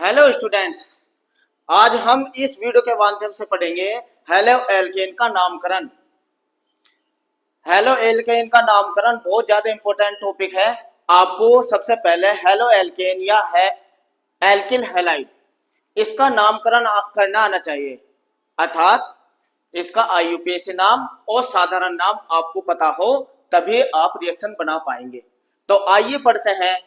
Hello students. आज हम इस वीडियो के माध्यम से पढ़ेंगे हेलो एल्केन का नामकरण। हेलो एल्केन का नामकरण बहुत ज्यादा इंपॉर्टेंट टॉपिक है। आपको सबसे पहले हेलो एल्केन या है एल्किल हैलाइड इसका नामकरण करना आना चाहिए, अर्थात इसका आईयूपीएसी नाम और साधारण नाम आपको पता हो, तभी आप रिएक्शन बना पाएंगे। तो आइए पढ़ते हैं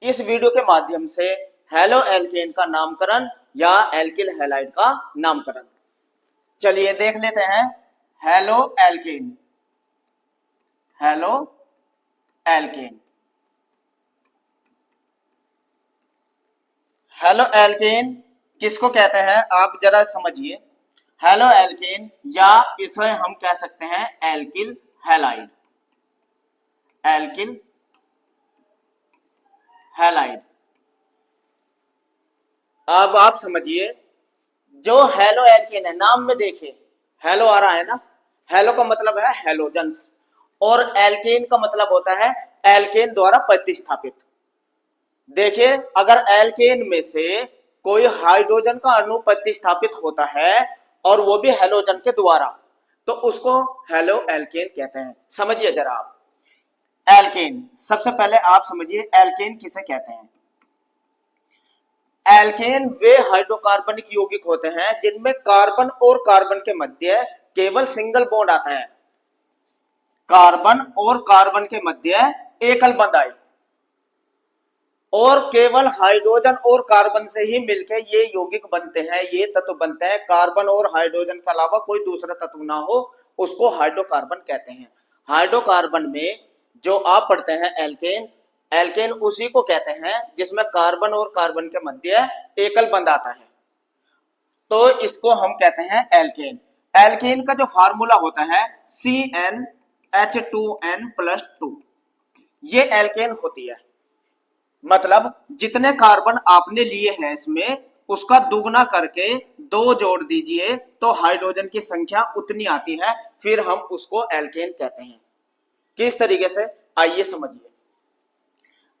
इस वीडियो के माध्यम से हेलो एल्केन का नामकरण या एल्किल हैलाइड का नामकरण। चलिए देख लेते हैं। Halo alkane, halo alkane. Halo alkane किसको कहते हैं आप जरा समझिए। हेलो एल्केन या इसे हम कह सकते हैं एल्किल हैलाइड, एल्किल हैलाइड। अब आप समझिए, जो हेलो एल्केन है, नाम में देखिए हेलो आ रहा है ना। हेलो का मतलब है हेलोजेंस और एल्केन का मतलब होता है एल्केन द्वारा प्रतिस्थापित। देखिए, अगर एल्केन में से कोई हाइड्रोजन का अणु प्रतिस्थापित होता है और वो भी हेलोजन के द्वारा, तो उसको हेलो एल्केन कहते हैं। समझिए जरा आप एल्केन। सबसे पहले आप समझिए एल्केन किसे कहते हैं। एल्केन वे हाइड्रोकार्बनिक यौगिक होते हैं जिनमें कार्बन और कार्बन के मध्य केवल सिंगल बॉन्ड आता है। कार्बन और कार्बन के मध्य एकल बंध आई और केवल हाइड्रोजन और कार्बन से ही मिलकर ये यौगिक बनते हैं, ये तत्व बनते हैं। कार्बन और हाइड्रोजन के अलावा कोई दूसरा तत्व ना हो, उसको हाइड्रोकार्बन कहते हैं। हाइड्रोकार्बन में जो आप पढ़ते हैं एल्केन, एल्केन उसी को कहते हैं जिसमें कार्बन और कार्बन के मध्य एकल बंध आता है, तो इसको हम कहते हैं एल्केन। एल्केन का जो फार्मूला होता है CnH2n+2, ये एल्केन होती है। मतलब जितने कार्बन आपने लिए हैं इसमें उसका दुगना करके दो जोड़ दीजिए तो हाइड्रोजन की संख्या उतनी आती है, फिर हम उसको एल्केन कहते हैं। किस तरीके से, आइए समझिए।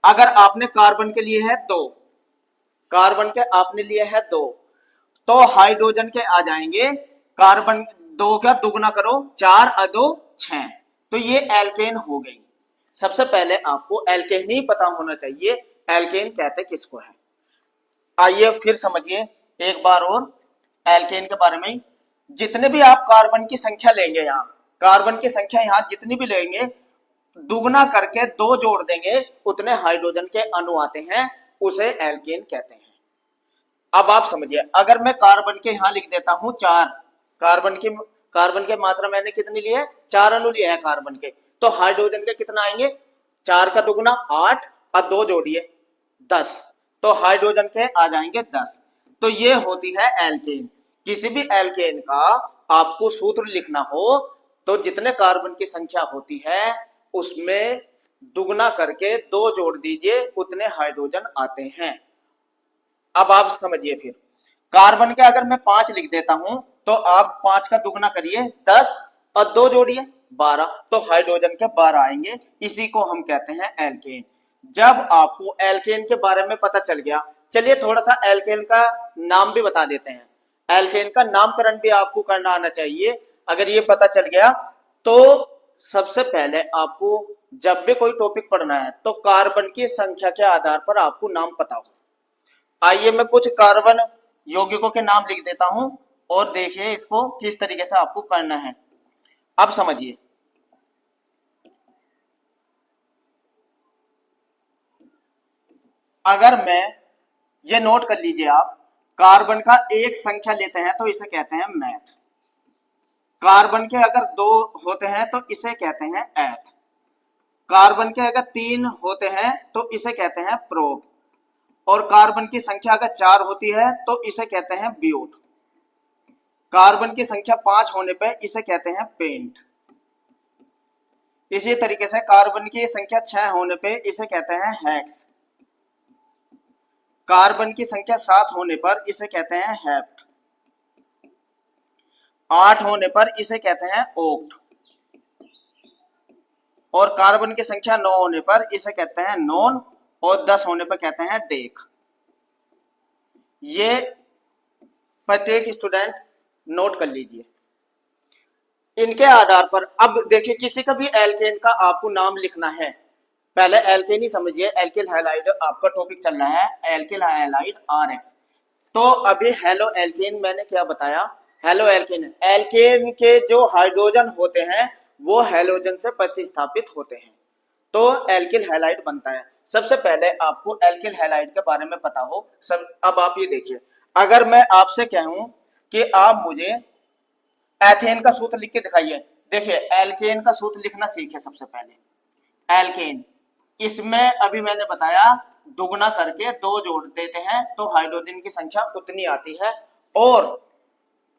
अगर आपने कार्बन के लिए है दो, कार्बन के आपने लिए है दो, तो हाइड्रोजन के आ जाएंगे कार्बन दो का दुगना करो, 4 और 2 6, तो ये एल्केन हो गई। सबसे पहले आपको एल्केन ही पता होना चाहिए, एल्केन कहते किसको है। आइए फिर समझिए एक बार और एल्केन के बारे में। जितने भी आप कार्बन की संख्या लेंगे, यहाँ कार्बन की संख्या यहाँ जितनी भी लेंगे, दुगना करके दो जोड़ देंगे, उतने हाइड्रोजन के अणु आते हैं, उसे एल्केन कहते हैं। अब आप समझिए, अगर मैं कार्बन के यहां लिख देता हूं 4, कार्बन के मात्रा मैंने कितनी ली है, 4 अणु लिए हैं कार्बन के, तो हाइड्रोजन के कितना आएंगे, 4 का दुगना 8 और 2 जोड़िए 10, तो हाइड्रोजन के आ जाएंगे 10। तो ये होती है एल्केन। किसी भी एल्केन का आपको सूत्र लिखना हो तो जितने कार्बन की संख्या होती है उसमें दुगना करके 2 जोड़ दीजिए, उतने हाइड्रोजन आते हैं। अब आप समझिए फिर, कार्बन के अगर मैं 5 लिख देता हूं तो आप 5 का दुगना करिए 10 और 2 जोड़िए 12, तो हाइड्रोजन के 12 आएंगे। इसी को हम कहते हैं एल्केन। जब आपको एल्केन के बारे में पता चल गया, चलिए थोड़ा सा एल्केन का नाम भी बता देते हैं। एल्केन का नामकरण भी आपको करना आना चाहिए। अगर ये पता चल गया तो सबसे पहले आपको जब भी कोई टॉपिक पढ़ना है तो कार्बन की संख्या के आधार पर आपको नाम पता हो। आइए मैं कुछ कार्बन यौगिकों के नाम लिख देता हूं और देखिए इसको किस तरीके से आपको करना है। अब समझिए, अगर मैं ये नोट कर लीजिए आप, कार्बन का एक संख्या लेते हैं तो इसे कहते हैं मैथ, कार्बन के अगर 2 होते हैं तो इसे कहते हैं एथ, कार्बन के अगर 3 होते हैं तो इसे कहते हैं प्रोप, और कार्बन की संख्या अगर 4 होती है तो इसे कहते हैं ब्यूट, कार्बन की संख्या 5 होने पर इसे कहते हैं पेंट। इसी तरीके से कार्बन की संख्या 6 होने पे इसे कहते हैं हेक्स, कार्बन की संख्या 7 होने पर इसे कहते हैं हेप्ट, 8 होने पर इसे कहते हैं ओक्ट, और कार्बन की संख्या 9 होने पर इसे कहते हैं नॉन, और 10 होने पर कहते हैं डेक। ये प्रत्येक स्टूडेंट नोट कर लीजिए। इनके आधार पर अब देखिए किसी का भी एल्केन का आपको नाम लिखना है, पहले एल्केन ही समझिए, एल्किल हैलाइड आपका टॉपिक चल रहा है, एल्किल हैलाइड RX। तो अभी हेलो एल्केन मैंने क्या बताया, हेलो एल्केन, एल्केन के जो हाइड्रोजन होते हैं वो हैलोजन से प्रतिस्थापित होते हैं, तो एल्किल हैलाइड बनता है। सबसे पहले आपको एल्किल हैलाइड के बारे में पता हो सब। अब आप ये देखिए, अगर मैं आपसे कहूं कि आप मुझे एथेन का सूत्र लिख के दिखाइए, देखिए एल्केन का सूत्र लिखना सीखे सबसे पहले। एल्केन, इसमें अभी मैंने बताया दुगना करके दो जोड़ देते हैं तो हाइड्रोजन की संख्या उतनी आती है,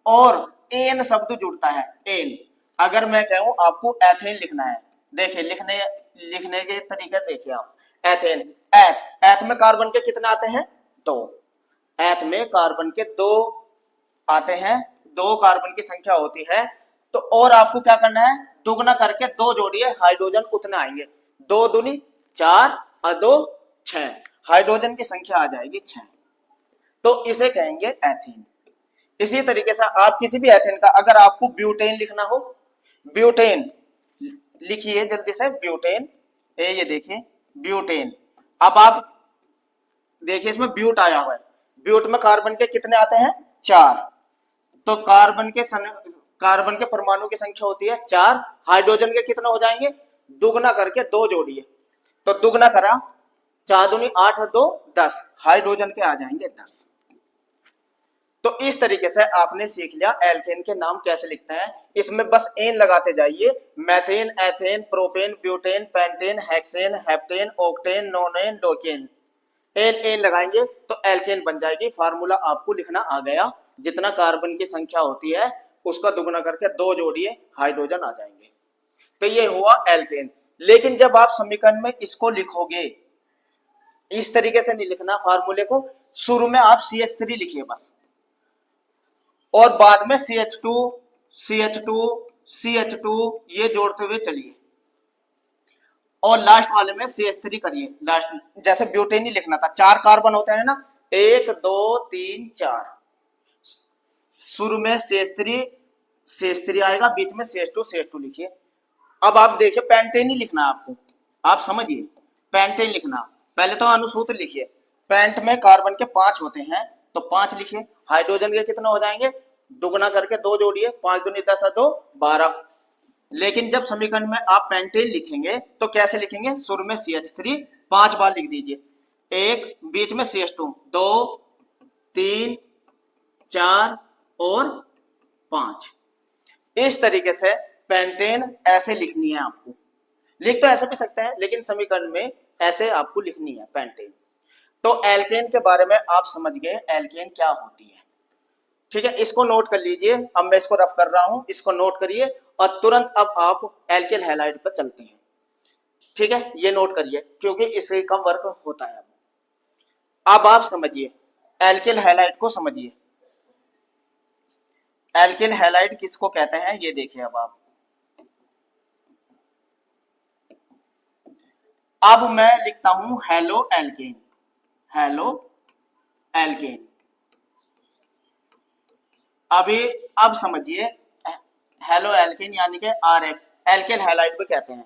और एन शब्द जुड़ता है, एन। अगर मैं कहूं आपको एथेन लिखना है, देखिए लिखने के तरीके देखिए आप, एथेन, एथ में कार्बन के कितने आते हैं, दो, एथ में कार्बन के दो आते हैं, दो कार्बन की संख्या होती है, तो और आपको क्या करना है, दुगना करके दो जोड़िए, हाइड्रोजन उतने आएंगे, दो दूनी चार और दो छह, हाइड्रोजन की संख्या आ जाएगी छह, तो इसे कहेंगे एथेन। इसी तरीके से आप किसी भी एथेन का, अगर आपको ब्यूटेन लिखना हो, ब्यूटेन लिखिए जल्दी से, ब्यूटेन, ये देखिए ब्यूटेन। अब आप देखिए इसमें ब्यूट आया हुआ है, ब्यूट में कार्बन के कितने आते हैं, चार, तो कार्बन के परमाणु की संख्या होती है चार, हाइड्रोजन के कितने हो जाएंगे, दुगना करके दो जोड़िए, तो दुगना करा, चार दूनी आठ और दो 10, हाइड्रोजन के आ जाएंगे 10। तो इस तरीके से आपने सीख लिया एल्केन के नाम कैसे लिखते हैं, इसमें बस एन लगाते जाइए, methane, ethane, propane, butane, pentane, hexane, heptane, octane, nonane, decane, एन लगाएंगे तो एल्केन बन जाएगी। फार्मूला आपको लिखना आ गया, जितना कार्बन की संख्या होती है उसका दुगना करके दो जोड़िए, हाइड्रोजन आ जाएंगे, तो ये हुआ एल्केन। लेकिन जब आप समीकरण में इसको लिखोगे, इस तरीके से नहीं लिखना फार्मूले को, शुरू में आप CH3 लिखिए बस, और बाद में CH2 CH2 CH2 ये जोड़ते हुए चलिए, और लास्ट वाले में CH3 करिए लास्ट, जैसे ब्यूटेन ही लिखना था, चार कार्बन होते हैं ना, एक दो तीन चार, शुरू में CH3 आएगा, बीच में CH2 लिखिए। अब आप देखिए पेंटेन ही लिखना आपको, आप समझिए, पेंटेन लिखना, पहले तो अनुसूत्र लिखिए, पेंट में कार्बन के 5 होते हैं तो 5 लिखिए, हाइड्रोजन के कितना हो जाएंगे, दुगना करके दो जोड़िए, 5 दूनी 10 और 2 12। लेकिन जब समीकरण में आप पेंटेन लिखेंगे तो कैसे लिखेंगे, शुरू में CH3 5 बार लिख दीजिए, एक, बीच में CH2 2 3 4 और 5, इस तरीके से पेंटेन ऐसे लिखनी है आपको, लिख तो ऐसे भी सकते हैं लेकिन समीकरण में ऐसे आपको लिखनी है पेंटेन। तो एल्केन के बारे में आप समझ गए एल्केन क्या होती है, ठीक है, इसको नोट कर लीजिए। अब मैं इसको रफ कर रहा हूं, इसको नोट करिए और तुरंत अब आप एल्किल हैलाइड पर चलते हैं, ठीक है, ये नोट करिए क्योंकि इससे कम वर्क होता है। अब आप समझिए एल्किल हैलाइड को समझिए, एल्किल हैलाइड किसको कहते हैं ये देखिए। अब मैं लिखता हूं हेलो एल्केन, हेलो एल्केन। अभी अब समझिए हेलो एल्केन यानी कि RX, एल्किल हैलाइड भी कहते हैं।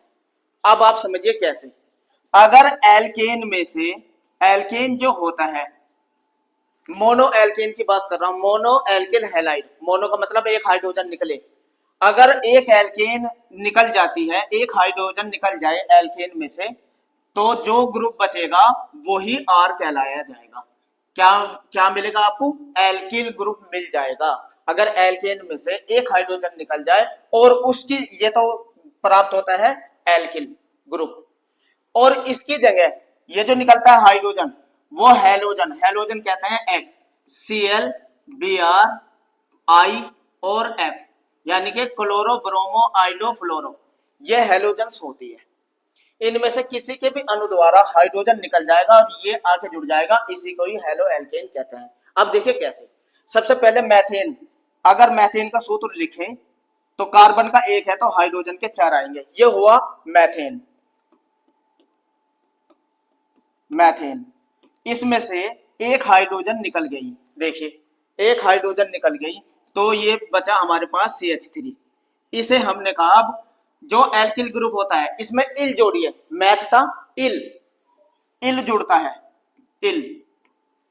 अब आप समझिए कैसे, अगर एल्केन में से, एल्केन जो होता है, मोनो एल्केन की बात कर रहा हूं, मोनो एल्किल हैलाइड, मोनो का मतलब एक हाइड्रोजन निकले, अगर एक एल्केन निकल जाती है, एक हाइड्रोजन निकल जाए एल्केन में से, तो जो ग्रुप बचेगा वही R कहलाया जाएगा। क्या क्या मिलेगा आपको, एल्किल ग्रुप मिल जाएगा। अगर एल्केन में से एक हाइड्रोजन निकल जाए और उसकी, ये तो प्राप्त होता है एल्किल ग्रुप, और इसकी जगह ये जो निकलता है हाइड्रोजन वो हैलोजन, हैलोजन कहते हैं X, Cl Br I और F, यानी कि क्लोरो ब्रोमो आइडो फ्लोरो, ये हैलोजन्स होती है। इनमें से किसी के भी अणु द्वारा हाइड्रोजन निकल जाएगा और ये आके जुड़ जाएगा, इसी को ही हेलो एल्केन कहते हैं। अब देखिए कैसे, सबसे पहले मैथेन, अगर मैथेन का सूत्र लिखें तो कार्बन का एक है तो हाइड्रोजन के 4 आएंगे, ये हुआ मैथेन। मैथेन, इसमें से एक हाइड्रोजन निकल गई देखिए एक हाइड्रोजन निकल गई, तो ये बचा हमारे पास CH3। इसे हमने कहा अब जो एल्किल ग्रुप होता है इसमें इल जोड़िए, मैथ था इल, इल जुड़ता है, इल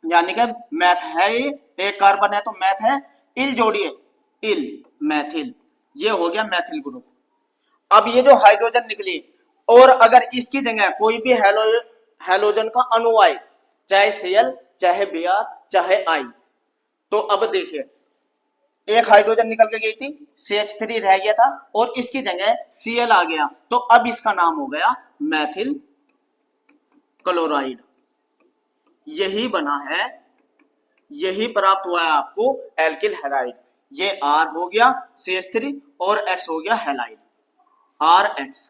यानी कि मैथ है, ये एक कार्बन है तो मैथ है, इल जोड़िए, इल मैथिल, ये हो गया मैथिल ग्रुप। अब ये जो हाइड्रोजन निकली और अगर इसकी जगह कोई भी हैलोजन का अणु आए, चाहे Cl चाहे Br चाहे I, तो अब देखिए एक हाइड्रोजन निकल के गई थी, CH3 रह गया था और इसकी जगह Cl आ गया, तो अब इसका नाम हो गया मैथिल क्लोराइड। यही बना है, यही प्राप्त हुआ है आपको एल्किल हैलाइड। ये R हो गया CH3 और X हो गया हैलाइड, RX।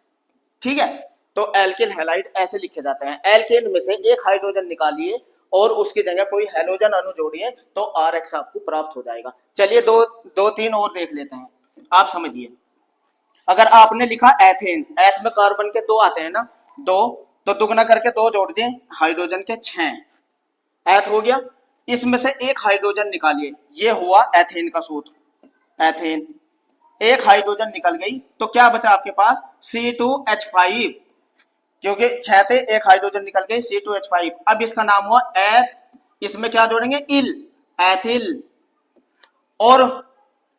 ठीक है, तो एल्किल हैलाइड ऐसे लिखे जाते हैं। एल्केन में से एक हाइड्रोजन निकालिए और उसकी जगह कोई हैलोजन अणु जोड़िए तो RX आपको प्राप्त हो जाएगा। चलिए दो तीन और देख लेते हैं, आप समझिए। अगर आपने लिखा एथेन, एथ में कार्बन के दो आते हैं ना, दो, तो दुगना करके दो जोड़ दिए, हाइड्रोजन के 6 एथ हो गया। इसमें से एक हाइड्रोजन निकालिए, ये हुआ एथेन का सूत्र, एथेन। एक हाइड्रोजन निकल गई तो क्या बचा आपके पास C2H5, क्योंकि 6 थे, एक हाइड्रोजन निकल गई C2H5। अब इसका नाम हुआ एथ, इसमें क्या जोड़ेंगे इल, एथिल। और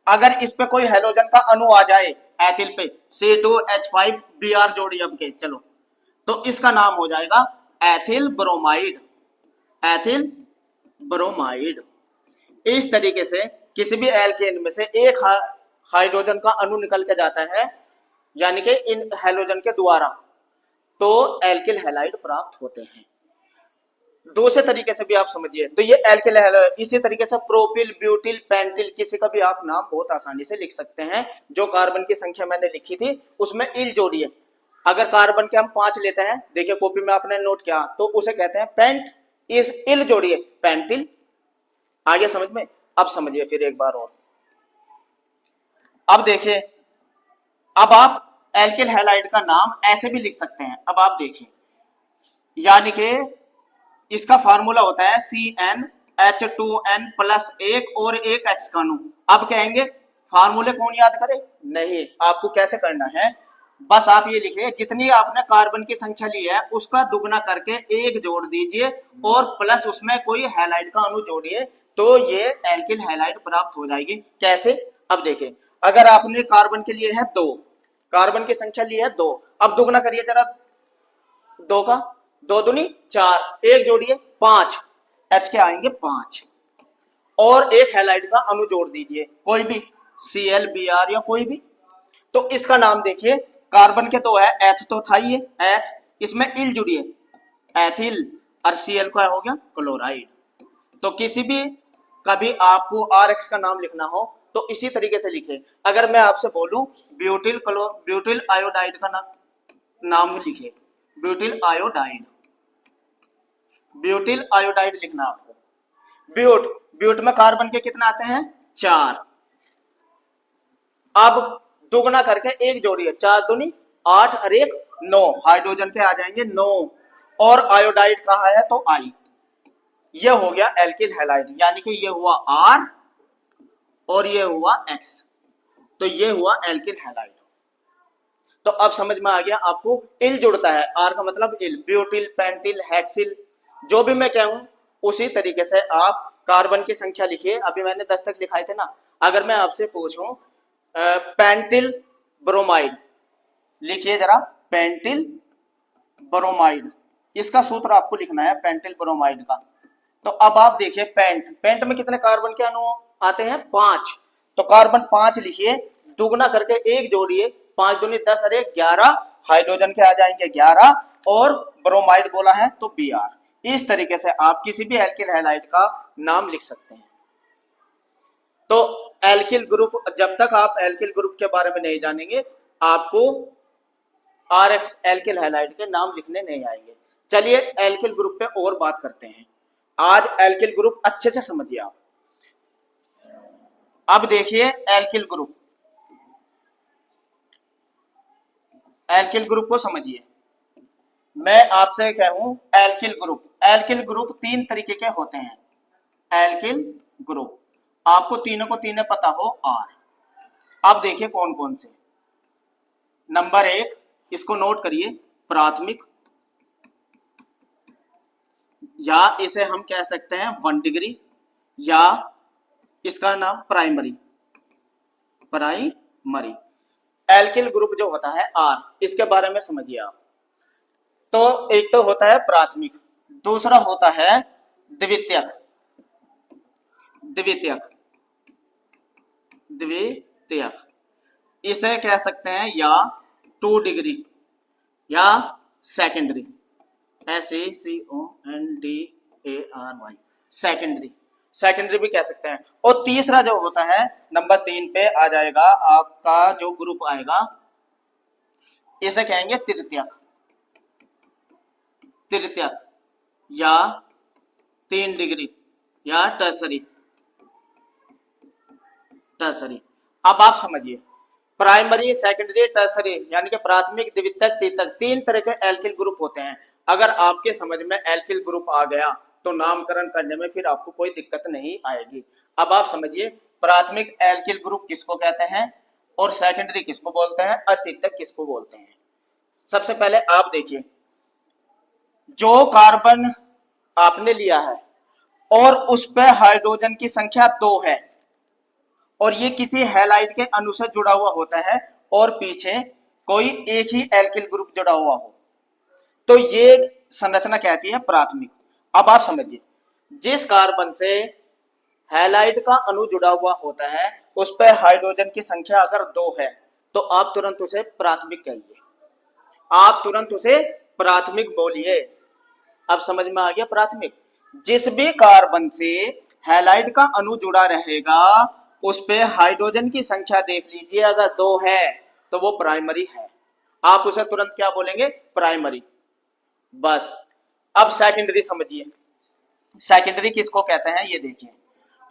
अगर इस पे कोई हैलोजन का अणु आ जाए एथिल पे, C2H5Br जोड़ी अब के चलो, तो इसका नाम हो जाएगा एथिल ब्रोमाइड, एथिल ब्रोमाइड। इस तरीके से किसी भी एल्केन में से एक हाइड्रोजन का अणु निकल के जाता है, यानी कि इन हैलोजन के द्वारा, तो एल्किल हैलाइड प्राप्त होते हैं। दूसरे तरीके से भी आप समझिए, तो ये एल्किल हैलाइड। इसी तरीके से प्रोपिल, ब्यूटिल, पेंटिल, किसी का भी आप नाम बहुत आसानी से लिख सकते हैं। जो कार्बन की संख्या मैंने लिखी थी उसमें इल जोड़िए। अगर कार्बन के हम 5 लेते हैं, देखिए कॉपी में आपने नोट किया, तो उसे कहते हैं पेंट, इस इल जोड़िए पेंटिल। आगे समझ में? अब समझिए फिर एक बार और। अब देखिए, अब आप एल्किल हैलाइड का नाम ऐसे भी लिख सकते हैं। अब आप देखिए, यानी कि इसका फार्मूला होता है CnH2n प्लस 1 और 1 X का अणु। अब कहेंगे फार्मूले कौन याद करे? नहीं, आपको कैसे करना है, बस आप ये लिखिए, जितनी आपने कार्बन की संख्या ली है उसका दुगना करके 1 जोड़ दीजिए और प्लस उसमें कोई हैलाइड का अणु जोड़िए, तो ये एल्किल हैलाइड प्राप्त हो जाएगी। कैसे? अब देखिए, अगर आपने कार्बन के लिए है 2, कार्बन की संख्या ली है 2, अब दुगना करिए जरा, 2 का 2 दूनी 4, 1 जोड़िए 5, H के आएंगे 5 और एक हैलाइड का अणु जोड़ दीजिए, कोई भी Cl Br या कोई भी, तो इसका नाम देखिए, कार्बन के तो है, एथ तो था ही, एथ, इसमें इल जुड़िए एथिल और Cl का हो गया क्लोराइड। तो किसी भी कभी आपको RX का नाम लिखना हो तो इसी तरीके से लिखे। अगर मैं आपसे बोलूं ब्यूटिल आयोडाइड का नाम लिखिए, ब्यूटिल आयोडाइड, ब्यूटिल आयोडाइड लिखना आपको। ब्यूट में कार्बन के कितना आते हैं? 4। अब दुगना करके 1 जोड़िए, 4 दूनी 8 और 1 9, हाइड्रोजन के आ जाएंगे 9 और आयोडाइड कहा है तो I। ये हो गया एल्किल हैलाइड, यानी कि ये हुआ R और ये हुआ X, तो ये हुआ एल्किल हैलाइड। तो अब समझ में आ गया आपको, इल जुड़ता है, R का मतलब इल, ब्यूटिल, पेंटिल, हेक्सिल, जो भी मैं कहूं उसी तरीके से आप कार्बन की संख्या लिखिए। अभी मैंने 10 तक लिखाए थे ना, अगर मैं आपसे पूछूं पेंटिल ब्रोमाइड, लिखिए जरा पेंटिल ब्रोमाइड, इसका सूत्र आपको लिखना है पेंटिल ब्रोमाइड का। तो अब आप देखिए, पेंट में कितने कार्बन के अणु आते हैं? 5, तो कार्बन 5 लिखिए, दुगना करके 1 जोड़िए, 5 दूनी 10 और 1 11, हाइड्रोजन के आ जाएंगे 11 और ब्रोमाइड बोला है तो Br। इस तरीके से आप किसी भी एल्किल हैलाइड का नाम लिख सकते हैं। तो एल्किल ग्रुप, जब तक आप एल्किल ग्रुप के बारे में नहीं जानेंगे आपको RX एल्किल हैलाइड के नाम लिखने नहीं आएंगे। चलिए एल्किल ग्रुप पे और बात करते हैं। आज एल्किल ग्रुप अच्छे से समझिए आप। अब देखिए एल्किल ग्रुप, एल्किल ग्रुप को समझिए। मैं आपसे कहूं एल्किल ग्रुप 3 तरीके के होते हैं। Alkyl group. आपको तीनों को तीनों पता हो आर। अब देखिए कौन कौन से। नंबर 1, इसको नोट करिए, प्राथमिक, या इसे हम कह सकते हैं 1 डिग्री, या इसका नाम प्राइमरी। प्राइमरी एल्किल ग्रुप जो होता है आर, इसके बारे में समझिए आप। तो एक तो होता है प्राथमिक, दूसरा होता है द्वितीयक। द्वितीयक द्वितीयक इसे कह सकते हैं या 2 डिग्री या सेकेंडरी, SECONDARY, सेकेंडरी। सेकेंडरी भी कह सकते हैं। और तीसरा जो होता है नंबर 3 पे आ जाएगा आपका जो ग्रुप आएगा, इसे कहेंगे तृतीयक। तृतीयक या 3 डिग्री या टर्सरी। टर्सरी अब आप समझिए, प्राइमरी, सेकेंडरी, टर्सरी यानी कि प्राथमिक, द्वितीयक, तृतीयक, 3 तरह के एल्किल ग्रुप होते हैं। अगर आपके समझ में एल्किल ग्रुप आ गया तो नामकरण करने में फिर आपको कोई दिक्कत नहीं आएगी। अब आप समझिए प्राथमिक एल्किल ग्रुप किसको कहते हैं और सेकेंडरी किसको बोलते हैं और तृतीयक किसको बोलते हैं। सबसे पहले आप देखिए, जो कार्बन आपने लिया है और उस पर हाइड्रोजन की संख्या 2 है और ये किसी हैलाइड के अणु से जुड़ा हुआ होता है और पीछे कोई एक ही एल्किल ग्रुप जुड़ा हुआ हो, तो ये संरचना कहती है प्राथमिक। अब आप समझिए, जिस कार्बन से हैलाइड का अणु जुड़ा हुआ होता है उस पर हाइड्रोजन की संख्या अगर 2 है तो आप तुरंत उसे प्राथमिक कहिए। आप तुरंत उसे प्राथमिक बोलिए। अब समझ में आ गया प्राथमिक। जिस भी कार्बन से हैलाइड का अणु जुड़ा रहेगा उस पे हाइड्रोजन की संख्या देख लीजिए, अगर 2 है तो वो प्राइमरी है, आप उसे तुरंत क्या बोलेंगे, प्राइमरी। बस। अब सेकेंडरी समझिए, सेकेंडरी किसको कहते हैं ये देखिए।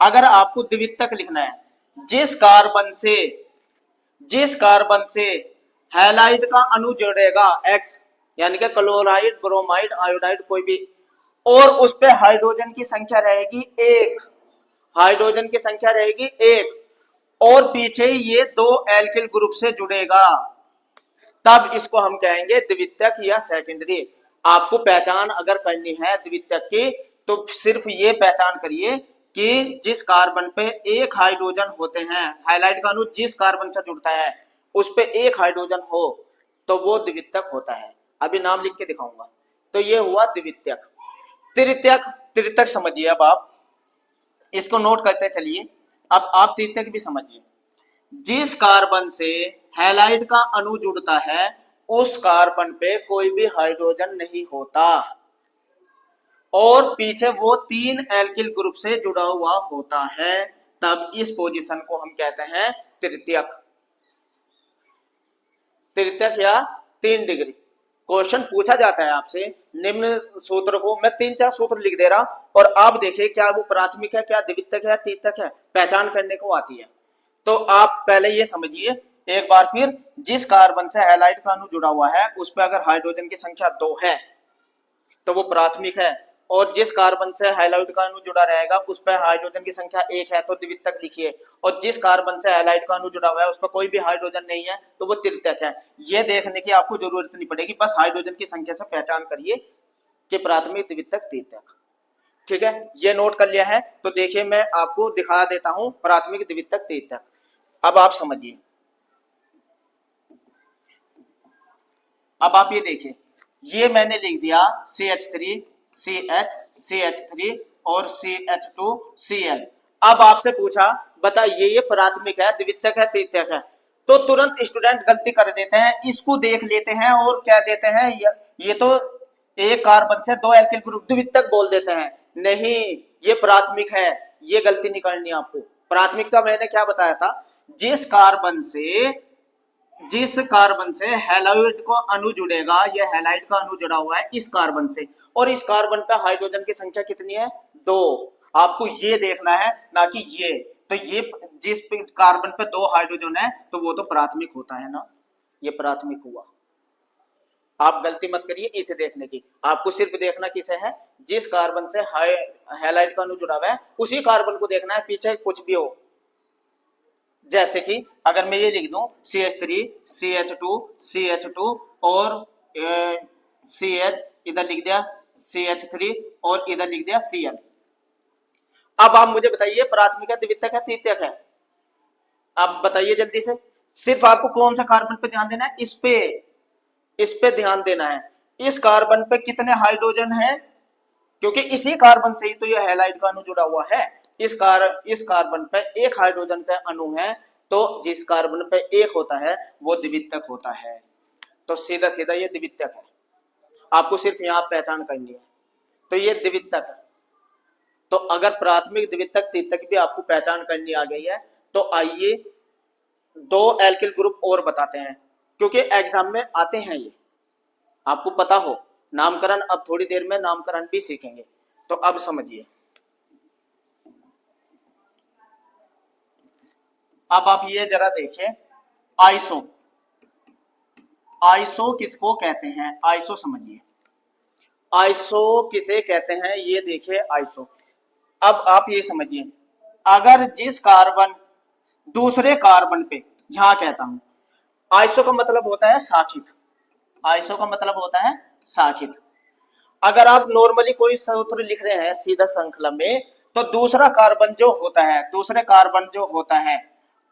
अगर आपको द्वितीयक लिखना है, जिस कार्बन से हैलाइड का अणु जुड़ेगा X, यानी कि क्लोराइड, ब्रोमाइड, आयोडाइड कोई भी, और उस पे हाइड्रोजन की संख्या रहेगी 1, हाइड्रोजन की संख्या रहेगी 1 और पीछे ये 2 एल्किल ग्रुप से जुड़ेगा, तब इसको हम कहेंगे द्वितीयक या सेकेंडरी। आपको पहचान अगर करनी है द्वितीयक की तो सिर्फ ये पहचान करिए कि जिस कार्बन पे एक हाइड्रोजन होते हैं, हाइलाइट का अणु जिस कार्बन से जुड़ता है उस पे एक हाइड्रोजन हो तो वो द्वितीयक होता है। अभी नाम लिख के दिखाऊंगा। तो ये हुआ द्वितीयक। तृतीयक, तृतीयक समझिए। अब आप इसको नोट करते चलिए। अब आप तृतीयक भी समझिए। जिस कार्बन से हैलाइड का अणु जुड़ता है उस कार्बन पे कोई भी हाइड्रोजन नहीं होता और पीछे वो 3 एल्किल ग्रुप से जुड़ा हुआ होता है, तब इस पोजीशन को हम कहते हैं तृतीयक। तृतीयक या 3 डिग्री। क्वेश्चन पूछा जाता है आपसे, निम्न सूत्र को मैं 3-4 सूत्र लिख दे रहा और आप देखिए क्या वो प्राथमिक है, क्या द्वितीयक है, तृतीयक है, पहचान करने को आती है। तो आप पहले ये समझिए एक बार फिर, जिस कार्बन से हैलाइड का अणु जुड़ा हुआ है उस पर अगर हाइड्रोजन की संख्या 2 है तो वो प्राथमिक है, और जिस कार्बन से हैलाइड का अणु जुड़ा रहेगा उस पर हाइड्रोजन की संख्या 1 है तो द्वितीयक लिखिए, और जिस कार्बन से हैलाइड का अणु जुड़ा हुआ है उस पर कोई भी हाइड्रोजन नहीं है तो वो तृतीयक है। ये देखने की आपको जरूरत नहीं पड़ेगी, बस हाइड्रोजन की संख्या से पहचान करिए कि प्राथमिक, द्वितीयक, तृतीयक। ठीक है, ये नोट कर लिया है। तो देखिए मैं आपको दिखा देता हूं प्राथमिक, द्वितीयक, तृतीयक। अब आप समझिए, अब आप ये देखिए, ये मैंने लिख दिया CH3 CH CH3 और CH2 Cl। अब आपसे पूछा बताइए ये प्राथमिक है, द्वितीयक है, तृतीयक है, तो तुरंत स्टूडेंट गलती कर देते हैं, इसको देख लेते हैं और क्या देते हैं, ये तो एक कार्बन से 2 एल्किल ग्रुप, द्वितीयक बोल देते हैं। नहीं, ये प्राथमिक है, ये गलती नहीं करनी आपको। प्राथमिक का मैंने क्या बताया था, जिस कार्बन से हैलाइड का अणु जुड़ेगा, ये हैलाइड का अणु जुड़ा हुआ है इस कार्बन से, और इस कार्बन पे हाइड्रोजन की संख्या कितनी है, 2। आपको ये देखना है ना कि ये, तो ये जिस कार्बन पे 2 हाइड्रोजन है तो वो तो प्राथमिक होता है ना, ये प्राथमिक हुआ। आप गलती मत करिए इसे देखने की, आपको सिर्फ देखना किसे है, जिस कार्बन से हैलाइड का अणु जुड़ा हुआ है उसी कार्बन को देखना है, पीछे कुछ भी हो। जैसे कि अगर मैं ये लिख दूं CH3 CH2 CH2 और CH, इधर लिख दिया CH3 और इधर लिख दिया Cl। अब आप मुझे बताइए प्राथमिक है, द्वितीयक है, तृतीयक है? आप बताइए जल्दी से। सिर्फ आपको कौन सा कार्बन पे ध्यान देना है, इस पे ध्यान देना है। इस कार्बन पे कितने हाइड्रोजन है, क्योंकि इसी कार्बन से ही तो यह हैलाइड का अणु जुड़ा हुआ है। इस कार्बन पे एक हाइड्रोजन का अणु है, तो जिस कार्बन पे एक होता है वो द्वितीयक होता है। तो सीधा सीधा ये द्वितीयक है, आपको सिर्फ यहां पहचान करनी है। तो ये द्वितीयक है। तो अगर प्राथमिक, द्वितीयक, तृतीयक भी आपको पहचान करनी आ गई है, तो आइए दो एल्किल ग्रुप और बताते हैं, क्योंकि एग्जाम में आते हैं ये, आपको पता हो। नामकरण अब थोड़ी देर में नामकरण भी सीखेंगे, तो अब समझिए। अब आप ये जरा देखिए, आइसो, आइसो किसको कहते हैं, आइसो समझिए। आइसो किसे कहते हैं ये देखिए, आइसो। अब आप ये समझिए, अगर जिस कार्बन दूसरे कार्बन पे, यहां कहता हूं आइसो का मतलब होता है साखित, आइसो का मतलब होता है साखित। अगर आप नॉर्मली कोई सूत्र लिख रहे हैं सीधा श्रृंखला में, तो दूसरा कार्बन जो होता है, दूसरे कार्बन जो होता है,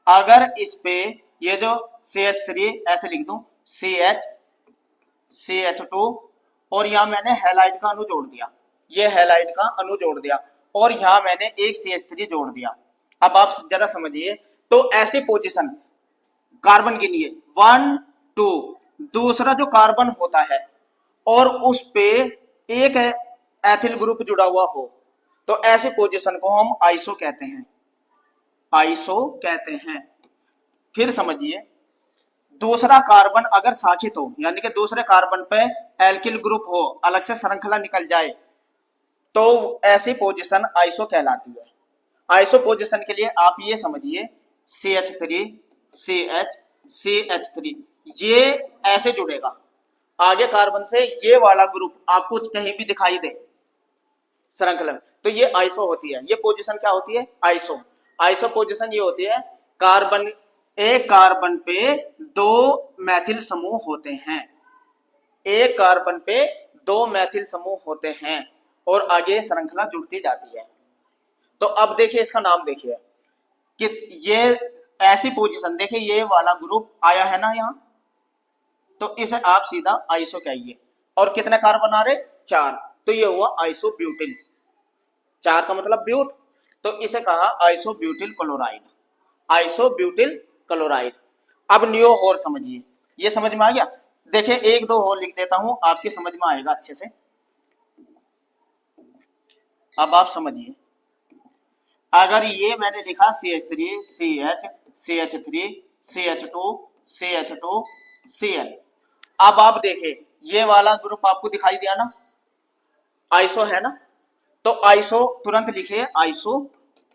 अगर इस पे ये जो CH3 ऐसे लिख दूं CH2 और यहां मैंने हैलाइड का अणु जोड़ दिया, ये हैलाइड का अणु जोड़ दिया, और यहां मैंने एक CH3 जोड़ दिया। अब आप जरा समझिए, तो ऐसी पोजीशन कार्बन के लिए 1 2, दूसरा जो कार्बन होता है और उस पे एक एथिल ग्रुप जुड़ा हुआ हो, तो ऐसी पोजीशन को हम आइसो कहते हैं, आइसो कहते हैं। फिर समझिए, दूसरा कार्बन अगर साखित हो, यानी कि दूसरे कार्बन पे एल्किल ग्रुप हो, अलग से श्रृंखला निकल जाए, तो ऐसी पोजीशन आइसो कहलाती है। आइसो पोजीशन के लिए आप ये समझिए, CH3 CH CH3 ये ऐसे जुड़ेगा आगे कार्बन से, ये वाला ग्रुप आपको कहीं भी दिखाई दे श्रृंखला में, तो ये आइसो होती है। ये पोजीशन क्या होती है, आइसो। आइसो पोजीशन ये होती है, कार्बन, एक कार्बन पे दो मैथिल समूह होते हैं, एक कार्बन पे दो मैथिल समूह होते हैं और आगे श्रृंखला जुड़ती जाती है। तो अब देखिए इसका नाम देखिए कि ये ऐसी पोजीशन देखिए, ये वाला ग्रुप आया है ना यहाँ, तो इसे आप सीधा आइसो कहिए। और कितने कार्बन आ रहे, 4, तो ये हुआ आइसोब्यूटिल। 4 का मतलब ब्यूट, तो इसे कहा आइसोब्यूटिल क्लोराइड, आइसोब्यूटिल क्लोराइड। अब नियो और समझिए, ये समझ में आ गया। देखिए एक दो और लिख देता हूं, आपके समझ में आएगा अच्छे से। अब आप समझिए, अगर ये मैंने लिखा CH3 CH CH3 CH2 CH2 Cl, अब आप देखिए ये वाला ग्रुप आपको दिखाई दिया ना, आइसो है ना, तो आइसो तुरंत लिखिए आइसो।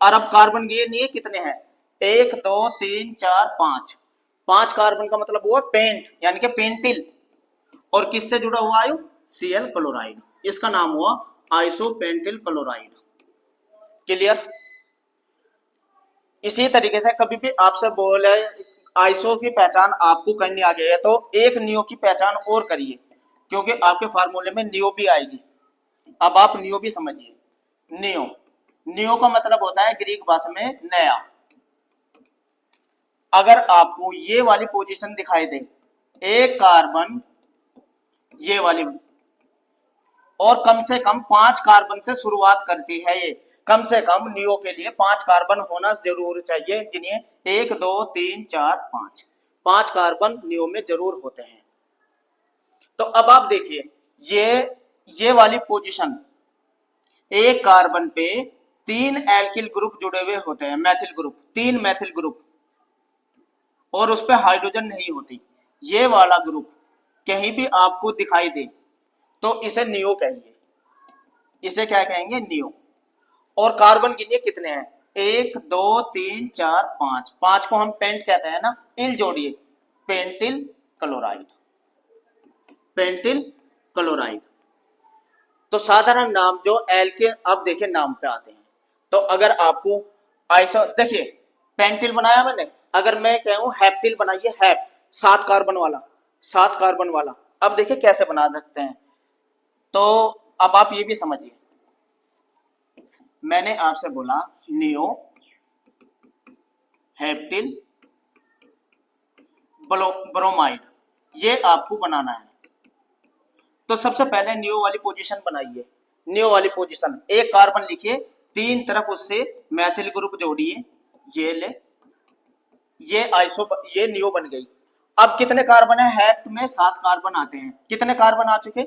और अब कार्बन ये नहीं है, कितने हैं, 1 2 3 4 5, 5 कार्बन का मतलब हुआ पेंट, यानी कि पेंटिल, और किससे जुड़ा हुआ आयु, Cl क्लोराइड, इसका नाम हुआ आइसोपेंटिल क्लोराइड। क्लियर। इसी तरीके से कभी भी आपसे बोले आइसो की पहचान आपको करनी आ गई है, तो एक नियो की पहचान और करिए, क्योंकि आपके फार्मूले में नियो भी आएगी। अब आप नियो भी समझिए, नियो, नियो का मतलब होता है ग्रीक भाषा में नया। अगर आपको ये वाली पोजीशन दिखाई दे, एक कार्बन ये वाली, और कम से कम 5 कार्बन से शुरुआत करती है, ये कम से कम नियो के लिए 5 कार्बन होना जरूर चाहिए। गिनिए, 1 2 3 4 5, 5 कार्बन नियो में जरूर होते हैं। तो अब आप देखिए, ये वाली पोजीशन, एक कार्बन पे 3 एल्किल ग्रुप जुड़े हुए होते हैं, मैथिल ग्रुप, 3 मैथिल ग्रुप, और उस पर हाइड्रोजन नहीं होती। ये वाला ग्रुप कहीं भी आपको दिखाई दे तो इसे नियो कहिए, इसे क्या कहेंगे, नियो। और कार्बन गिनिए कितने हैं, 1 2 3 4 5, 5 को हम पेंट कहते हैं ना, इल जोड़िए, पेंटिल क्लोराइड, पेंटिल क्लोराइड। तो साधारण नाम जो एल्केन, अब देखिए नाम पे आते हैं। तो अगर आपको आइसो, देखिए पेंटिल बनाया मैंने, अगर मैं कहूं हेप्टिल बनाइए, हैप 7 कार्बन वाला, 7 कार्बन वाला, अब देखिए कैसे बना सकते हैं। तो अब आप ये भी समझिए, मैंने आपसे बोला नियो हेप्टिल ब्रोमाइड, ये आपको बनाना है। तो सबसे पहले नियो वाली पोजीशन बनाइए, नियो वाली पोजीशन, एक कार्बन लिखिए, 3 तरफ उससे मैथिल ग्रुप जोड़िए, ये ले, ये आइसो, ये नियो बन गई। अब कितने कार्बन है, हेप्ट में 7 कार्बन आते हैं, कितने कार्बन आ चुके,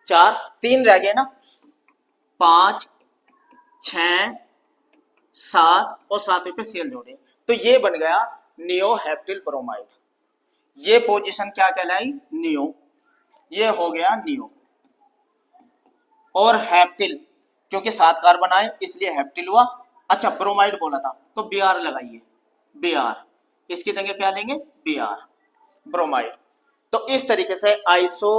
4, 3 रह गए ना, 5, 6, 7 और 7 पे सेल जोड़े, तो ये बन गया नियो हेप्टिल ब्रोमाइड। ये पोजीशन क्या कहलाई, नियो, ये हो गया नियो। और हेप्टिल, क्योंकि 7 कार्बन आए इसलिए हेप्टिल हुआ। अच्छा ब्रोमाइड बोला था तो बी आर लगाइए, बी आर, इसकी जगह क्या लेंगे, बी आर, ब्रोमाइड। तो इस तरीके से आइसो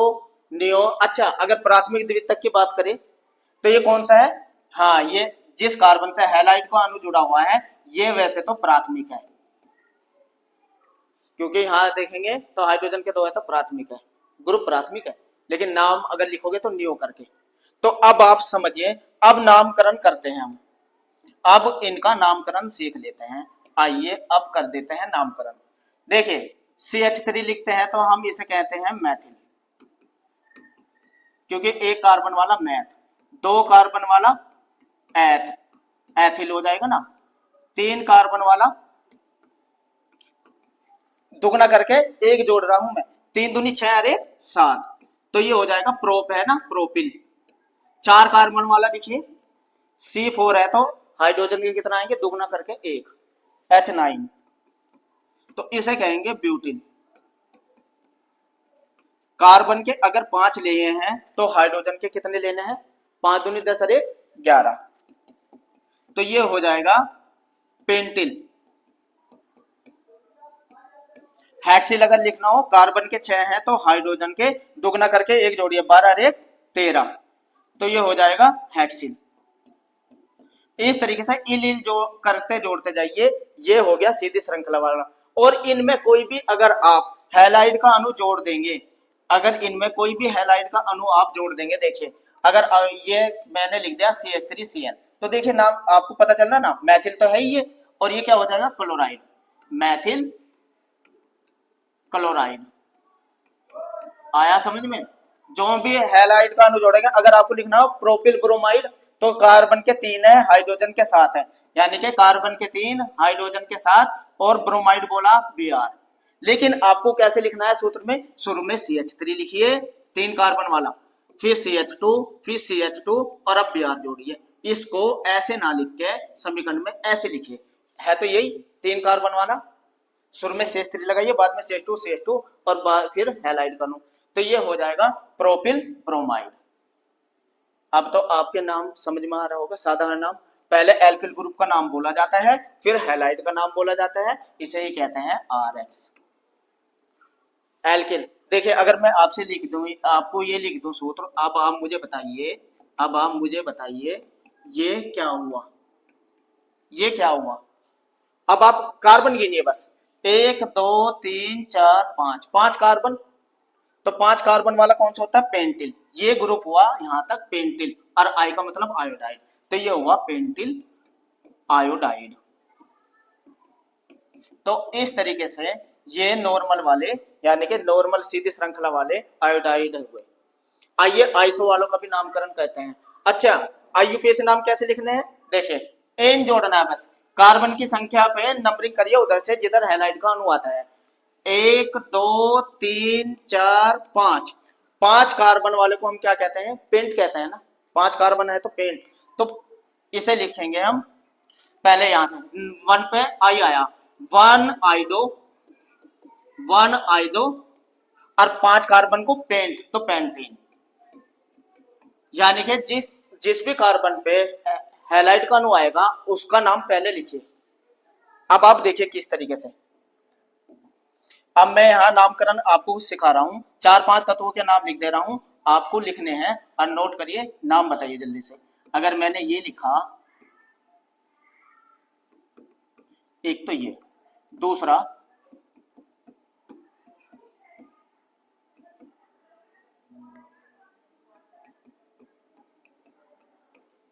नियो। अच्छा अगर प्राथमिक द्वितीयक की बात करें तो ये कौन सा है, हाँ ये जिस कार्बन से हैलाइड का अणु जुड़ा हुआ है ये वैसे तो प्राथमिक है, क्योंकि यहां देखेंगे तो हाइड्रोजन के 2 है तो प्राथमिक है, ग्रुप प्राथमिक है, लेकिन नाम अगर लिखोगे तो नियो करके। तो अब आप समझिए, अब नामकरण करते हैं हम, अब इनका नामकरण सीख लेते हैं। आइए अब कर देते हैं नामकरण। देखिए CH3 लिखते हैं तो हम इसे कहते हैं मैथिल, क्योंकि 1 कार्बन वाला मैथ, 2 कार्बन वाला एथ, एथिल हो जाएगा ना, 3 कार्बन वाला, दुगना करके 1 जोड़ रहा हूं मैं, 3 दूनी 6 अरे 7, तो ये हो जाएगा प्रोप है ना, प्रोपिल। 4 कार्बन वाला लिखिए, C4 है तो हाइड्रोजन के कितना आएंगे, दुगना करके 1, H9, तो इसे कहेंगे ब्यूटिल। कार्बन के अगर 5 लिए हैं तो हाइड्रोजन के कितने लेने हैं, 5 दूनी 10 अरे 11, तो ये हो जाएगा पेंटिल। हेक्सिल अगर लिखना हो, कार्बन के 6 हैं तो हाइड्रोजन के दुगना करके 1 जोड़िए, 12 अरे 13, तो ये हो जाएगा हेक्सिल। इस तरीके से इल जो करते जोड़ते जाइए, ये हो गया सीधी श्रृंखला वाला। और इनमें कोई भी अगर आप हैलाइड का अणु जोड़ देंगे, अगर इनमें कोई भी हैलाइड का अणु आप जोड़ देंगे, देखिए अगर ये मैंने लिख दिया CH3CN, तो देखिए नाम आपको पता चल रहा ना, मैथिल तो है ही ये, और ये क्या हो जाएगा, क्लोराइड, मैथिल क्लोराइड। आया समझ में, जो भी हैलाइड का अणु जोड़ेगा, अगर आपको लिखना हो प्रोपिल ब्रोमाइड तो कार्बन के 3 है, हाइड्रोजन के 7 है, यानी कि कार्बन के 3 हाइड्रोजन के 7, और ब्रोमाइड बोला Br। लेकिन आपको कैसे लिखना है सूत्र में, शुरू में CH3 लिखिए 3 कार्बन वाला, फिर CH2, फिर CH2 और अब Br जोड़िए। इसको ऐसे ना लिख के समीकरण में ऐसे लिखिए, है तो यही 3 कार्बन वाला, शुरू में CH3 लगाइए, बाद में CH2 और बाद फिर हैलाइड का अणु, तो ये हो जाएगा प्रोपिल ब्रोमाइड। अब तो आपके नाम समझ में आ रहा होगा, साधारण नाम, पहले एल्किल ग्रुप का नाम बोला जाता है, फिर हैलाइड का नाम बोला जाता है, इसे ही कहते हैं RX एल्किल। देखिए अगर मैं आपसे लिख दूं, आपको ये लिख दूं सूत्र, अब आप मुझे बताइए, अब आप मुझे बताइए ये क्या हुआ, ये क्या हुआ। अब आप कार्बन गिनिए बस, 1 2 3 4 5, 5 कार्बन, तो 5 कार्बन वाला कौन सा होता है, पेंटिल, ये ग्रुप हुआ यहां तक पेंटिल, और आई का मतलब आयोडाइड, तो ये हुआ पेंटिल आयोडाइड। तो इस तरीके से ये नॉर्मल वाले, यानी कि नॉर्मल सीधी श्रृंखला वाले आयोडाइड हुए। आइए आइसो वालों का भी नामकरण कहते हैं। अच्छा IUPAC नाम कैसे लिखने हैं, देखिए एन जोड़ना है बस, कार्बन की संख्या पे नंबरिंग करिए उधर से जिधर हैलाइड का अणु आता है, 1 2 3 4 5, 5 कार्बन वाले को हम क्या कहते हैं, पेंट कहते हैं ना, 5 कार्बन है तो पेंट, तो इसे लिखेंगे हम पहले यहां से 1 पे आई आया, 1 आइडो, 1 आइडो, और 5 कार्बन को पेंट तो पेंटीन, यानी कि जिस भी कार्बन पे हैलाइड का अणु आएगा उसका नाम पहले लिखिए। अब आप देखिए किस तरीके से, अब मैं यहाँ नामकरण आपको सिखा रहा हूँ, 4-5 तत्वों के नाम लिख दे रहा हूँ, आपको लिखने हैं और नोट करिए, नाम बताइए जल्दी से। अगर मैंने ये लिखा, एक तो ये, दूसरा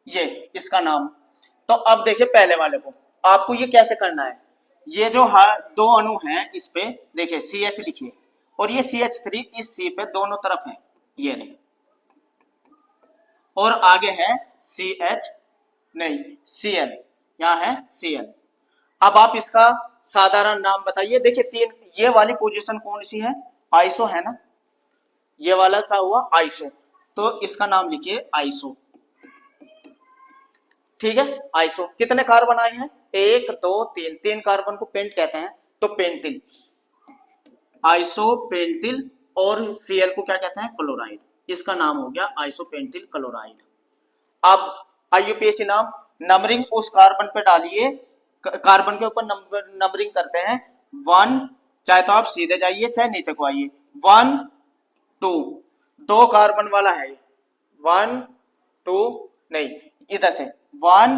ये, इसका नाम। तो अब देखिए पहले वाले को, आपको ये कैसे करना है, ये जो दो अणु हैं इस पे देखिए CH लिखिए, और ये CH3 इस C पे दोनों तरफ है, ये नहीं, और आगे है CH नहीं Cl, यहाँ है Cl। अब आप इसका साधारण नाम बताइए। देखिए तीन, ये वाली पोजीशन कौन सी है, आइसो है ना, ये वाला क्या हुआ आइसो, तो इसका नाम लिखिए आइसो। ठीक है, आइसो। कितने कार्बन आए हैं, 1 2 3, 3 कार्बन को पेंट कहते हैं, तो पेंटिल, आइसोपेंटिल। और Cl को क्या कहते हैं, क्लोराइड। इसका नाम हो गया आइसोपेंटिल क्लोराइड। अब IUPAC नाम, नंबरिंग उस कार्बन पे डालिए, कार्बन के ऊपर नंबरिंग करते हैं 1, चाहे तो आप सीधे जाइए चाहे नीचे को आइए, 1 2, 2 कार्बन वाला है 1 2, नहीं इधर से 1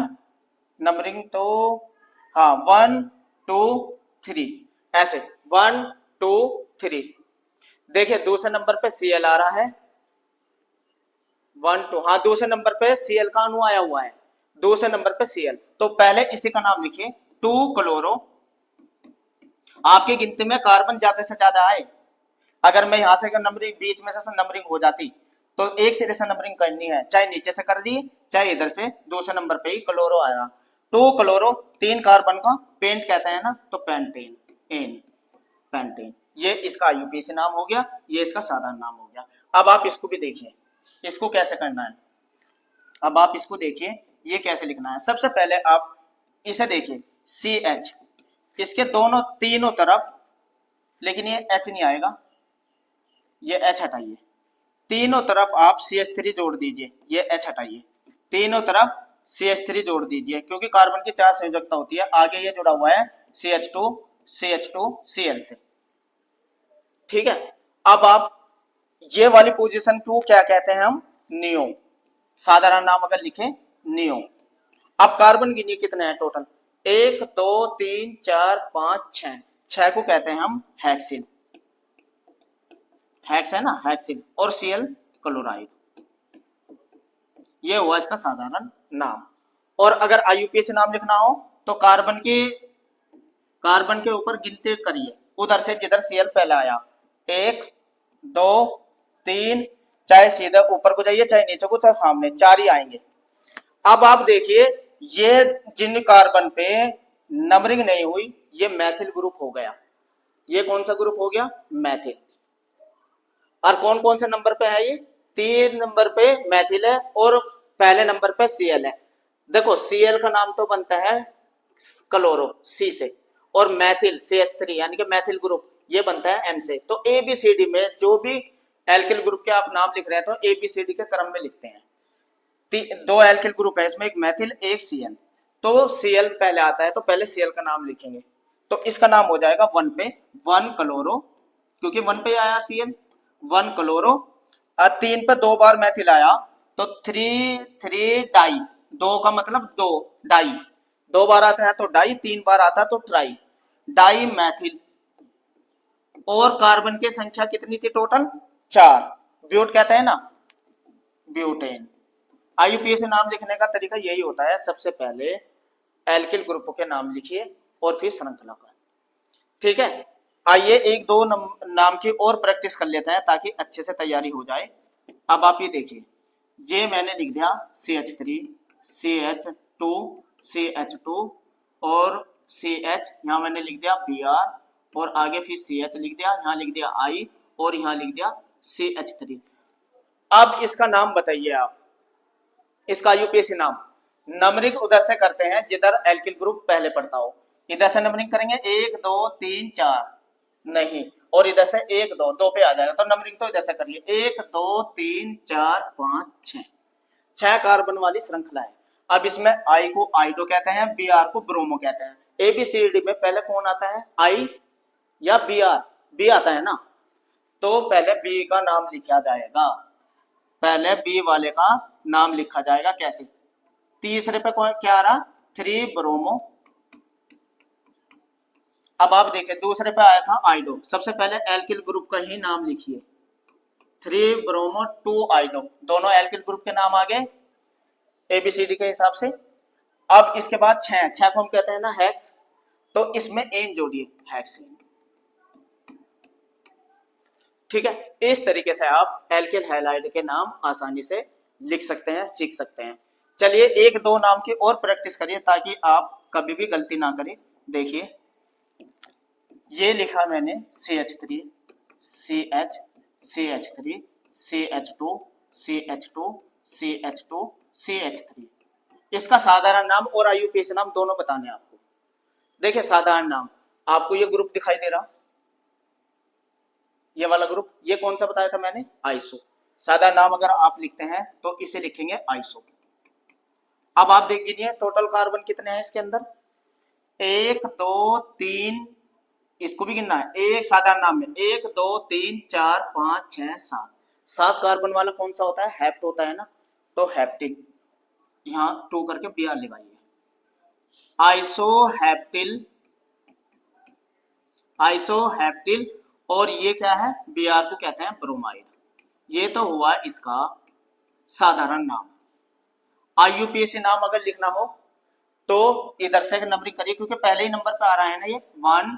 नंबरिंग, तो हाँ 1 2 3, ऐसे 1 2 3। देखिए दूसरे नंबर पे Cl आ रहा है 1 2, हाँ दूसरे नंबर पे Cl का अणु आया हुआ है, दूसरे नंबर पे Cl, तो पहले इसी का नाम लिखिए 2 क्लोरो। आपकी गिनती में कार्बन ज्यादा से ज्यादा आए, अगर मैं यहां से नंबरिंग बीच में से नंबरिंग हो जाती तो एक सिरे से नंबरिंग करनी है, चाहे नीचे से कर ली चाहे इधर से, दूसरे नंबर पे ही क्लोरो आया, 2 क्लोरो, 3 कार्बन का पेंट कहते हैं ना, तो पेंटेन, एन पेंटेन। ये इसका IUPAC नाम हो गया, ये इसका साधारण नाम हो गया। अब आप इसको भी देखिए, इसको कैसे करना है। अब आप इसको देखिए, ये कैसे लिखना है। सबसे पहले आप इसे देखिए CH, इसके दोनों तीनों तरफ, लेकिन ये H नहीं आएगा, ये H हटाइए, तीनों तरफ आप CH3 जोड़ दीजिए, ये H हटाइए, तीनों तरफ CH3 जोड़ दीजिए, क्योंकि कार्बन की 4 संयोजकता होती है, आगे ये जुड़ा हुआ है CH2 Cl से। ठीक है, अब आप ये वाली पोजीशन को क्या कहते हैं हम, नियो। साधारण नाम अगर लिखें नियो। अब कार्बन गिनिए कितने हैं टोटल, 1 2 3 4 5 6, 6 को कहते हैं हम हेक्सिल, हेक्स है ना हेक्सिल, और Cl क्लोराइड, ये हुआ इसका साधारण नाम। और अगर IUPAC नाम लिखना हो तो कार्बन के ऊपर गिनती करिए, उधर से जिधर Cl पहले आया, 1 2 3, चाहे सीधे ऊपर को जाइए चाहे नीचे को चाहे सामने, 4 ही आएंगे। अब आप देखिए ये जिन कार्बन पे नंबरिंग नहीं हुई, ये मैथिल ग्रुप हो गया, ये कौन सा ग्रुप हो गया, मैथिल। और कौन कौन से नंबर पे है ये, 3 नंबर पे मैथिल है और पहले नंबर पे Cl है। देखो Cl का नाम तो बनता है क्लोरो C से, और मैथिल CH3 यानी कि मैथिल ग्रुप ये बनता है M से। तो ABCD में जो भी एल्किल ग्रुप के आप नाम लिख रहे हैं तो ABCD के क्रम में लिखते हैं। 2 एल्किल ग्रुप है इसमें, एक मैथिल एक Cl, तो Cl पहले आता है तो पहले Cl का नाम लिखेंगे, तो इसका नाम हो जाएगा 1 पे 1 क्लोरो, क्योंकि 1 पे आया Cl, 1 क्लोरो। 3 पे 2 बार मैथिल आया तो 3 डाई, 2 का मतलब 2 डाई, 2 बार आता है तो डाई, 3 बार आता है तो ट्राई, डाई मैथिल। और कार्बन की संख्या कितनी थी टोटल, 4, ब्यूट कहते हैं ना, ब्यूटेन। IUPAC नाम लिखने का तरीका यही होता है, सबसे पहले एल्किल ग्रुपों के नाम लिखिए और फिर श्रृंखला का। ठीक है, आइए एक दो नाम की और प्रैक्टिस कर लेते हैं ताकि अच्छे से तैयारी हो जाए। अब आप ये देखिए, ये मैंने लिख दिया CH3 CH2 CH2 और CH, यहाँ मैंने लिख दिया Br, और आगे फिर CH लिख दिया, यहाँ लिख दिया I, और यहाँ लिख दिया CH3। अब इसका नाम बताइए आप, इसका IUPAC नाम। नंबरिंग उधर से करते हैं जिधर एल्किल ग्रुप पहले पड़ता हो, इधर से नंबरिंग करेंगे 1 2 3 4 नहीं, और इधर से 1 2 2 पे आ जाएगा, तो नंबरिंग तो इधर से करिए 1 2 3 4 5 6, 6 कार्बन वाली श्रृंखला है। अब इसमें I को आइडो कहते हैं, Br को ब्रोमो कहते हैं। ABCD में पहले कौन आता है, I या Br, बी आता है ना, तो पहले बी का नाम लिखा जाएगा, पहले बी वाले का नाम लिखा जाएगा। कैसे? तीसरे पे कौन क्या आ रहा, 3 ब्रोमो। अब आप देखिए दूसरे पे आया था आइडो, सबसे पहले एल्किल ग्रुप का ही नाम लिखिए, 3 ब्रोमो 2 आइडो, दोनों एल्किल ग्रुप के नाम आ गए एबीसीडी के हिसाब से। अब इसके बाद 6 को हम कहते हैं ना हेक्स, तो इसमें एन जोड़िए, हेक्सेन। ठीक है, इस तरीके से आप एल्किल हैलाइड के नाम आसानी से लिख सकते हैं, सीख सकते हैं। चलिए एक दो नाम की और प्रैक्टिस करिए ताकि आप कभी भी गलती ना करें। देखिए ये लिखा मैंने CH3 CH CH3 CH2 CH2 CH2 CH3, इसका साधारण नाम और IUPAC नाम दोनों बताने हैं आपको। देखिए साधारण नाम आपको ये ग्रुप दिखाई दे रहा, ये वाला ग्रुप, ये कौन सा बताया था मैंने, आइसो। साधारण नाम अगर आप लिखते हैं तो इसे लिखेंगे आइसो। अब आप देख लीजिए टोटल कार्बन कितने हैं इसके अंदर, 1 2 3, इसको भी गिनना है, एक साधारण नाम में 1 2 3 4 5 6 7, 7 कार्बन वाला कौन सा होता है, हेप्ट होता है ना, तो हेप्टिल, यहाँ 2 करके Br लगाइए, आइसोहेप्टिल, आइसोहेप्टिल। और ये क्या है, Br को कहते हैं ब्रोमाइड। ये तो हुआ इसका साधारण नाम। IUPAC नाम अगर लिखना हो तो इधर से नंबरिंग करिए, क्योंकि पहले ही नंबर पे आ रहा है ना ये, 1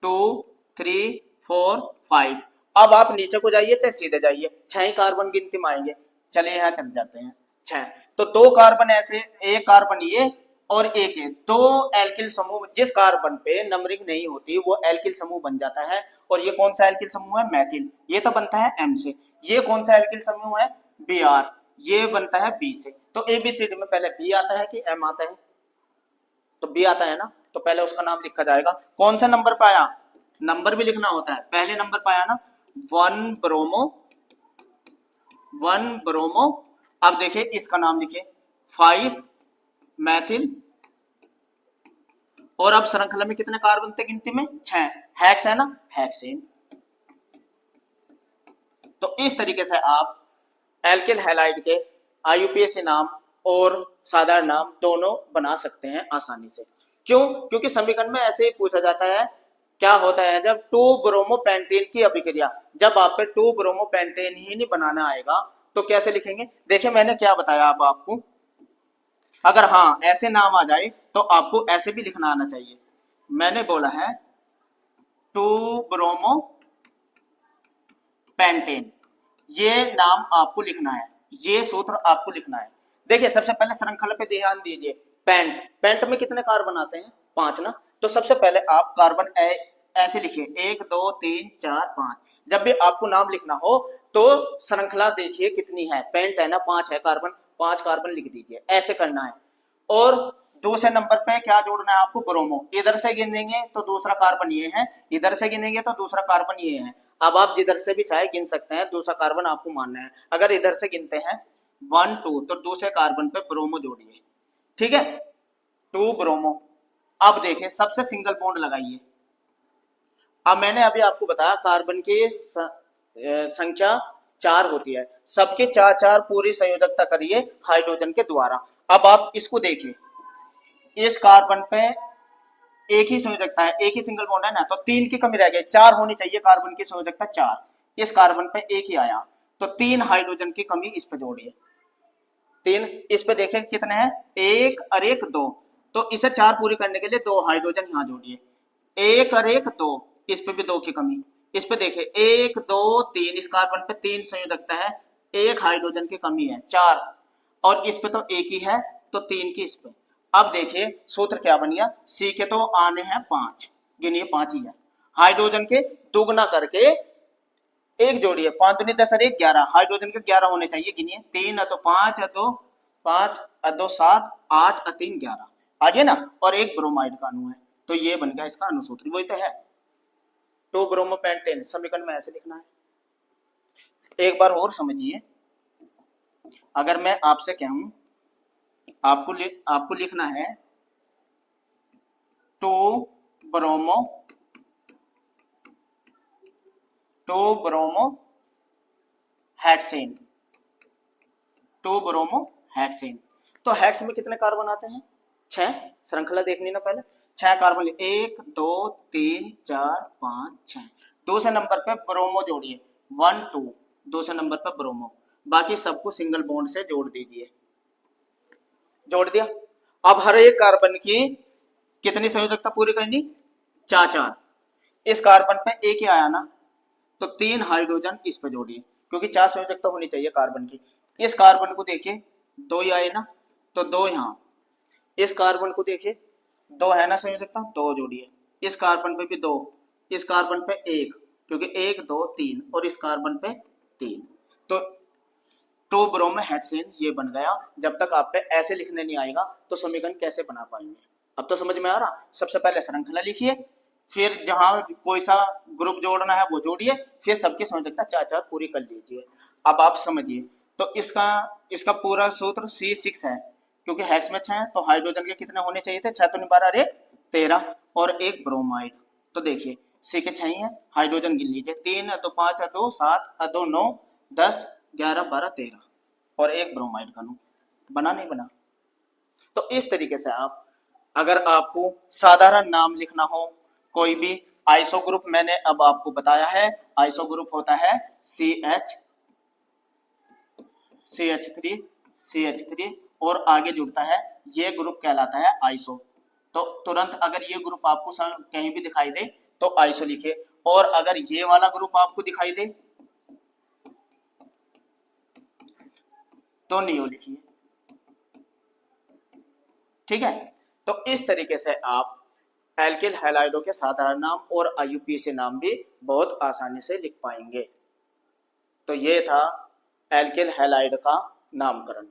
2 3 4 5। अब आप नीचे को जाइए चाहे सीधे जाइए, 6 ही कार्बन गिनती में आएंगे। चलिए यहाँ चल जाते हैं 6, तो 2 कार्बन ऐसे, एक कार्बन ये और एक ये, 2 एल्किल समूह, जिस कार्बन पे नंबरिंग नहीं होती वो एल्किल समूह बन जाता है। और ये कौन सा एल्किल समूह है, मैथिल, ये तो बनता है M से। ये कौन सा एल्किल समूह है, Br, ये बनता है B से। तो ABCD में पहले B आता है कि M आता है, तो B आता है ना, तो पहले उसका नाम लिखा जाएगा। कौन सा नंबर पाया, नंबर भी लिखना होता है, पहले नंबर पाया ना 1 ब्रोमो, 1 ब्रोमो। अब देखिए इसका नाम लिखिए 5 मैथिल। और अब श्रृंखला में कितने कार्बन थे गिनती में, 6, हेक्स है ना, हेक्सेन। तो इस तरीके से आप एल्किल हैलाइड के IUPAC नाम और साधारण नाम दोनों बना सकते हैं आसानी से। क्यों, क्योंकि समीकरण में ऐसे ही पूछा जाता है, क्या होता है जब 2 ब्रोमोपेंटेन की अभिक्रिया, जब आप पे 2 ब्रोमोपेंटेन ही नहीं बनाना आएगा तो कैसे लिखेंगे। देखिए मैंने क्या बताया अब आपको, अगर हाँ ऐसे नाम आ जाए तो आपको ऐसे भी लिखना आना चाहिए। मैंने बोला है 2 ब्रोमो पेंटेन, ये नाम आपको लिखना है, ये सूत्र आपको लिखना है। देखिए सबसे पहले श्रृंखला पे ध्यान दीजिए, पेंट, पेंट में कितने कार्बन आते हैं, 5 ना, तो सबसे पहले आप कार्बन ऐसे लिखिए 1 2 3 4 5। जब भी आपको नाम लिखना हो तो श्रृंखला देखिए कितनी है, पेंट है ना 5 है कार्बन, 5 कार्बन लिख दीजिए, ऐसे करना है। और दूसरे नंबर पे क्या जोड़ना है आपको, ब्रोमो, इधर से गिनेंगे तो दूसरा कार्बन ये है, इधर से गिनेंगे तो दूसरा कार्बन ये है। अब आप जिधर से भी चाहे गिन सकते हैं, दूसरा कार्बन आपको मानना है। अगर इधर से गिनते हैं 1 2 तो दूसरे कार्बन पे ब्रोमो जोड़िए, ठीक है, 2 ब्रोमो। अब देखिए सबसे सिंगल बॉन्ड लगाइए। अब मैंने अभी आपको बताया कार्बन की संख्या 4 होती है, सबके 4 4 पूरी संयोजकता करिए हाइड्रोजन के द्वारा। अब आप इसको देखिए, इस कार्बन पे एक ही संयोजकता है, एक ही सिंगल बॉन्ड है ना, तो 3 की कमी रह गई, 4 होनी चाहिए कार्बन की संयोजकता 4, इस कार्बन पे एक ही आया, तो 3 हाइड्रोजन की कमी इस पे जोड़िए, 3 इस पे देखें कितने हैं, 1 और 1 2, तो इसे 4 पूरी करने के लिए 2 हाइड्रोजन यहाँ जोड़िए, 1 और 1 2, इस पे भी 2 की कमी, इस पे देखें 1 2 3, इस कार्बन पे 3 संयोजकता है, 1 हाइड्रोजन की कमी है 4, और इस पे तो एक ही है तो 3 की इस पे। अब देखिए सूत्र क्या बन गया, सी के तो आने हैं 5, गिनिए 5 ही है, हाइड्रोजन के दुगना करके एक जोड़िए, 5 दूनी 10 और 1 11, हाइड्रोजन के 11 होने चाहिए, गिनिए 3 है तो 5 है तो 5 है तो 7 8 और 3 11, आगे ना, और एक ब्रोमाइड का अणु है, तो ये बन गया इसका अनुसूत्र, वही तो है 2 ब्रोमोपेंटेन। समीकरण में ऐसे लिखना है। एक बार और समझिए, अगर मैं आपसे कहूं आपको लिखना है 2 bromo to bromo hexane, to bromo hexane. तो हेक्स में कितने कार्बन आते हैं? 6। श्रृंखला देखनी ना पहले। 6 कार्बन, 1 2 3 4 5 6। दूसरे नंबर पे ब्रोमो जोड़िए, 1 2, दूसरे नंबर पे ब्रोमो। बाकी सबको सिंगल बॉन्ड से जोड़ दीजिए। जोड़ दिया। अब हर एक कार्बन की कितनी संयोजकता पूरी करनी? 4 4। इस कार्बन पे एक ही आया ना, तो 3 हाइड्रोजन इस पे जोड़िए, क्योंकि 4 संयोजकता होनी चाहिए कार्बन की। इस कार्बन को देखिए 2 ही आए ना, तो 2 यहाँ। इस कार्बन को देखिए 2 है ना संयोजकता, 2 जोड़िए। इस कार्बन पे भी 2, इस कार्बन पे 1, क्योंकि 1 2 3, और इस कार्बन पे 3। तो टू ब्रोमो हेक्सेन ये बन गया। जब तक आप पे ऐसे लिखने नहीं आएगा तो समीकरण कैसे बना पाएंगे? अब तो समझ में आ रहा। सबसे पहले श्रृंखला लिखिए, फिर जहां कोई सा ग्रुप जोड़ना है वो जोड़िए, फिर सबकी संयोजकता 4 4 पूरी कर लीजिए। अब आप समझिए, तो इसका इसका पूरा सूत्र C6 है, क्योंकि हेक्स में 6 है, तो हाइड्रोजन के कितने होने चाहिए थे? 6 तो 12 13, और एक ब्रोमाइड। तो देखिए C के 6 ही है, हाइड्रोजन गिन लीजिए, 3 2 5 2 7 2 9 10 11 12 13, और एक ब्रोमाइड का नो। बना नहीं बना? तो इस तरीके से आप, अगर आपको साधारण नाम लिखना हो कोई भी आइसो ग्रुप, मैंने अब आपको बताया है आइसो ग्रुप होता है CH3 और आगे जुड़ता है, ये ग्रुप कहलाता है आइसो। तो तुरंत अगर ये ग्रुप आपको कहीं भी दिखाई दे तो आइसो लिखिए, और अगर ये वाला ग्रुप आपको दिखाई दे तो नियो लिखिए। ठीक है, तो इस तरीके से आप एल्किल हैलाइडों के साधारण नाम और IUPAC नाम भी बहुत आसानी से लिख पाएंगे। तो ये था एल्किल हैलाइड का नामकरण।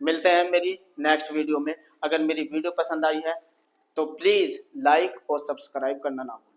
मिलते हैं मेरी नेक्स्ट वीडियो में। अगर मेरी वीडियो पसंद आई है तो प्लीज लाइक और सब्सक्राइब करना ना भूलें।